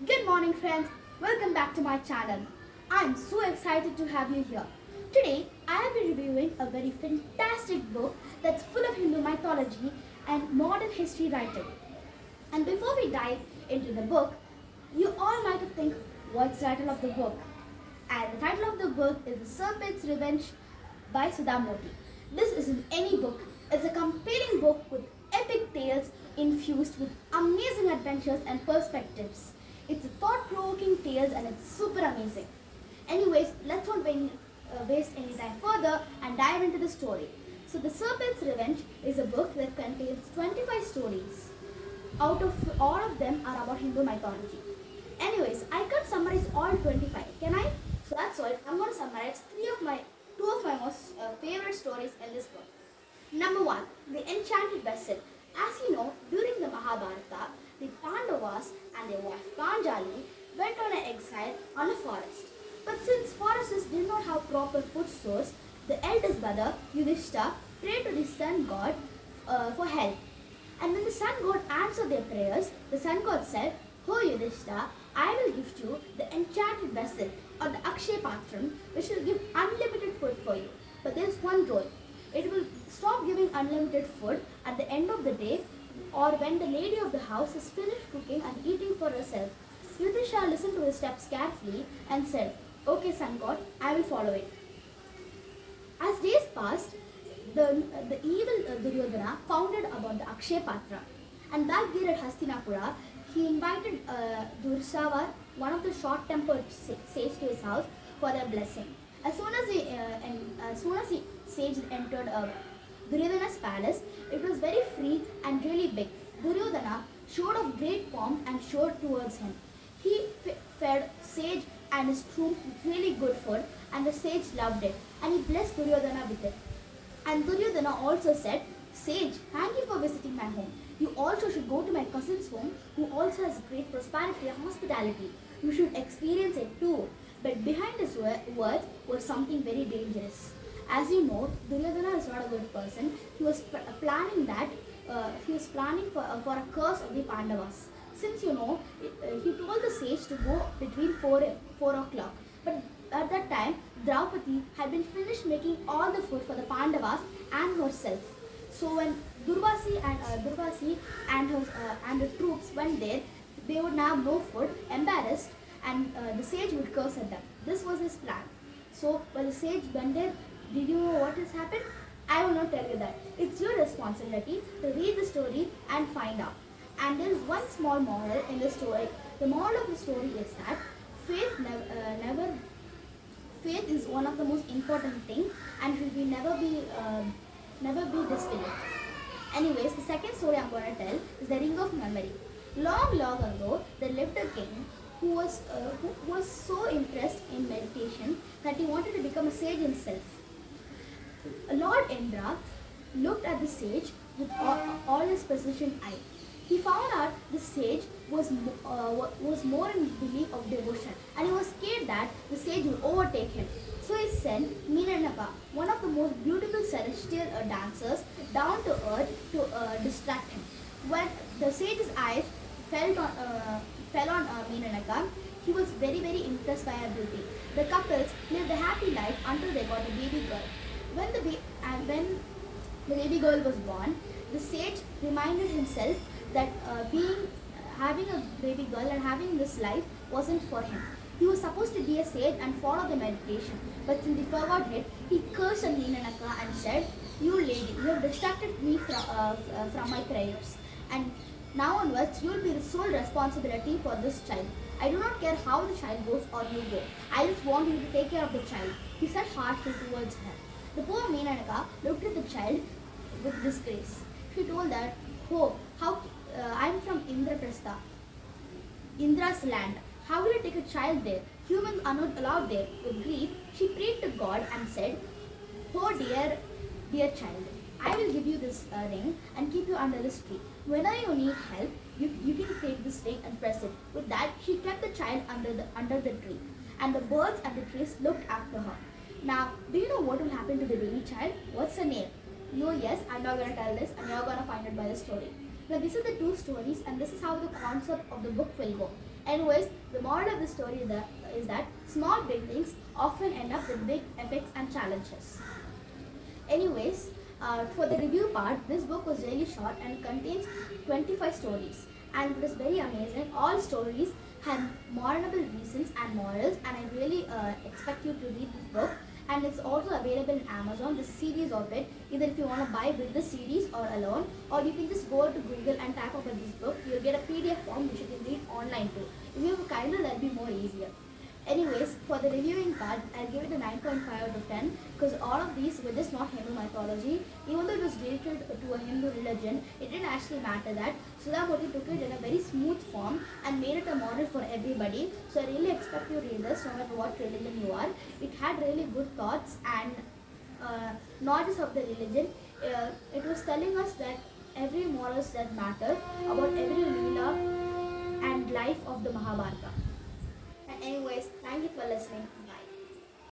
Good morning, friends. Welcome back to my channel. I'm so excited to have you here. Today, I will be reviewing a very fantastic book that's full of Hindu mythology and modern history writing. And before we dive into the book, you all might have think, what's the title of the book? And the title of the book is The Serpent's Revenge by Sudhamurti. This isn't any book. It's a compelling book with epic tales infused with amazing adventures and perspectives. It's a thought-provoking tales and it's super amazing. Anyways, let's not waste any time further and dive into the story. So The Serpent's Revenge is a book that contains 25 stories. Out of all of them are about Hindu mythology. Anyways, I can't summarize all 25, can I? So that's why I'm going to summarize two of my most favorite stories in this book. Number 1, the enchanted vessel. As you know, during the Mahabharata, the Pandavas and their wife Panjali went on an exile on a forest. But since forests did not have proper food source, the eldest brother Yudhishthira prayed to the sun god for help. And when the sun god answered their prayers, the sun god said, "Oh Yudhishthira, I will gift you the enchanted vessel or the Akshay Patram, which will give unlimited food for you. But there is one rule. It will stop giving unlimited food at the end of the day or when the lady of the house has finished cooking and eating for herself." Yudhishthira listened to his steps carefully and said, "Okay, sun god, I will follow it." As days passed, the evil Duryodhana found out about the Akshay Patra, and that year at Hastinapura, he invited Dursavar, one of the short-tempered sage, to his house for their blessing. As soon as the sage entered Duryodhana's palace, it was very free and really big. Duryodhana showed of great pomp and showed towards him. He fed sage and his troops with really good food, and the sage loved it, and he blessed Duryodhana with it. And Duryodhana also said, "Sage, thank you for visiting my home. You also should go to my cousin's home, who also has great prosperity and hospitality. You should experience it too." But behind his words was something very dangerous. As you know, Duryodhana is not a good person. He was planning for a curse of the Pandavas. Since you know, he told the sage to go between 4 o'clock. But at that time, Draupadi had been finished making all the food for the Pandavas and herself. So when Durvasi and the troops went there, they would have no food, embarrassed, and the sage would curse at them. This was his plan. So when the sage went there, did you know what has happened? I will not tell you that. It's your responsibility to read the story and find out. And there is one small moral in the story. The moral of the story is that faith is one of the most important things and should never be disbelieved. Anyways, the second story I'm going to tell is the Ring of Memory. Long, long ago, there lived a king who was so impressed in meditation that he wanted to become a sage himself. Lord Indra looked at the sage with all his precision eye. He found out the sage was more in belief of devotion, and he was scared that the sage would overtake him. So he sent Meenanaka, one of the most beautiful celestial dancers, down to earth to distract him. When the sage's eyes fell on Meenanaka, he was very, very impressed by her beauty. The couples lived a happy life until they got a baby girl. When the baby girl was born, the sage reminded himself that having a baby girl and having this life wasn't for him. He was supposed to be a sage and follow the meditation, but since he forgot it, he cursed at Meenanaka and said, "You lady, you have distracted me from my prayers, and now onwards you will be the sole responsibility for this child. I do not care how the child goes or you go. I just want you to take care of the child," he said harshly towards her. The poor Meenanaka looked at the child with disgrace. She told that, "Oh, I am from Indraprastha, Indra's land. How will I take a child there? Humans are not allowed there." With grief, she prayed to God and said, "Oh dear child, I will give you this ring and keep you under this tree. Whenever you need help, you can take this ring and press it." With that, she kept the child under the tree, and the birds and the trees looked after her. Now, do you know what will happen to the baby child? What's her name? No, yes, I'm not going to tell this, and you're going to find it by the story. Now, these are the two stories, and this is how the concept of the book will go. Anyways, the moral of the story is that small beginnings often end up with big effects and challenges. Anyways, for the review part, this book was really short and contains 25 stories, and it was very amazing. All stories have moral reasons and morals, and I really expect you to read this book. And it's also available in Amazon, the series of it, either if you want to buy with the series or alone, or you can just go to Google and type up this book. You'll get a PDF form which you can read online too. If you have a Kindle, that'll be more easier. Anyways, for the reviewing part, I'll give it a 9.5 out of 10 because all of these were just not Hindu mythology. Even though it was related to a Hindu religion, it didn't actually matter that. Sundar took it in a very smooth form and made it a model for everybody. So I really expect you to read this no matter what religion you are. It had really good thoughts and not just of the religion. It was telling us that every morals that matter about every Leela and life of the Mahabharata. And anyways, thank you for listening.